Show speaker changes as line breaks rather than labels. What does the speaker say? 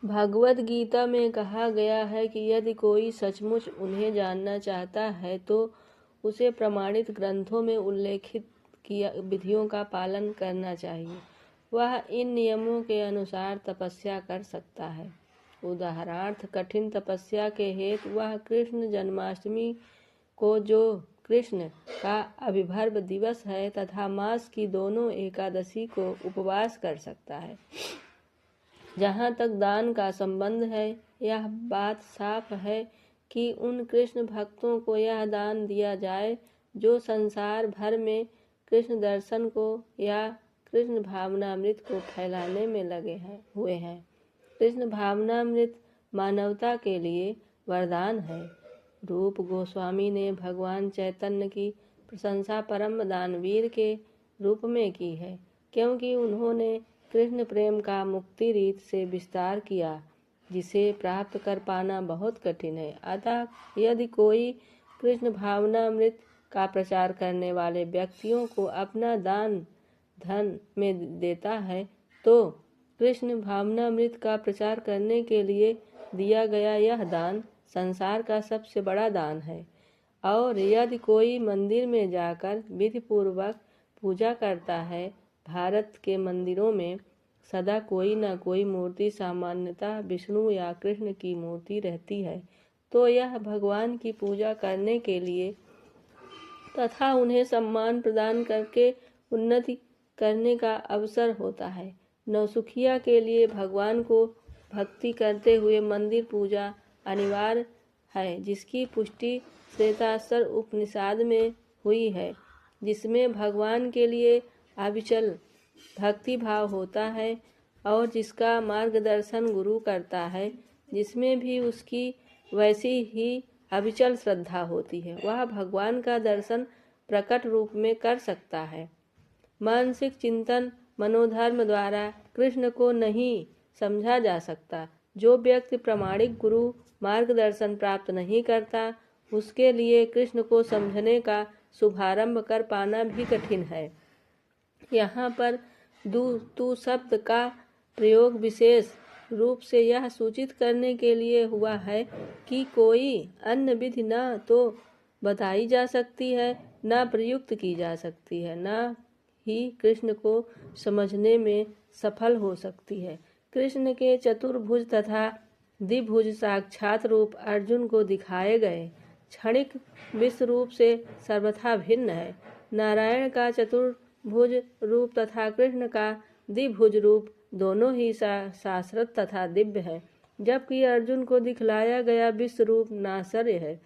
भगवद गीता में कहा गया है कि यदि कोई सचमुच उन्हें जानना चाहता है तो उसे प्रमाणित ग्रंथों में उल्लेखित किया विधियों का पालन करना चाहिए। वह इन नियमों के अनुसार तपस्या कर सकता है। उदाहरणार्थ, कठिन तपस्या के हेतु वह कृष्ण जन्माष्टमी को, जो कृष्ण का अभिभर्व दिवस है, तथा मास की दोनों एकादशी को उपवास कर सकता है। जहाँ तक दान का संबंध है, यह बात साफ है कि उन कृष्ण भक्तों को यह दान दिया जाए जो संसार भर में कृष्ण दर्शन को या कृष्ण भावनामृत को फैलाने में लगे हुए हैं। कृष्ण भावनामृत मानवता के लिए वरदान है। रूप गोस्वामी ने भगवान चैतन्य की प्रशंसा परम दानवीर के रूप में की है, क्योंकि उन्होंने कृष्ण प्रेम का मुक्ति रीत से विस्तार किया, जिसे प्राप्त कर पाना बहुत कठिन है। अतः यदि कोई कृष्ण भावनामृत का प्रचार करने वाले व्यक्तियों को अपना दान धन में देता है, तो कृष्ण भावनामृत का प्रचार करने के लिए दिया गया यह दान संसार का सबसे बड़ा दान है। और यदि कोई मंदिर में जाकर विधि पूर्वक पूजा करता है, भारत के मंदिरों में सदा कोई न कोई मूर्ति, सामान्यतः विष्णु या कृष्ण की मूर्ति रहती है, तो यह भगवान की पूजा करने के लिए तथा उन्हें सम्मान प्रदान करके उन्नति करने का अवसर होता है। नौसुखिया के लिए भगवान को भक्ति करते हुए मंदिर पूजा अनिवार्य है, जिसकी पुष्टि श्वेताश्वर उपनिषद में हुई है, जिसमें भगवान के लिए अविचल भक्ति भाव होता है और जिसका मार्गदर्शन गुरु करता है, जिसमें भी उसकी वैसी ही अविचल श्रद्धा होती है, वह भगवान का दर्शन प्रकट रूप में कर सकता है। मानसिक चिंतन मनोधर्म द्वारा कृष्ण को नहीं समझा जा सकता। जो व्यक्ति प्रामाणिक गुरु मार्गदर्शन प्राप्त नहीं करता, उसके लिए कृष्ण को समझने का शुभारंभ कर पाना भी कठिन है। यहाँ पर तू शब्द का प्रयोग विशेष रूप से यह सूचित करने के लिए हुआ है कि कोई अन्य विधि न तो बताई जा सकती है, न प्रयुक्त की जा सकती है, न ही कृष्ण को समझने में सफल हो सकती है। कृष्ण के चतुर्भुज तथा द्विभुज साक्षात रूप अर्जुन को दिखाए गए क्षणिक विश्व रूप से सर्वथा भिन्न है। नारायण का चतुर्भुज रूप तथा कृष्ण का द्विभुज रूप दोनों ही शाश्वत तथा दिव्य है, जबकि अर्जुन को दिखलाया गया विश्व रूप नाश्वर्य है।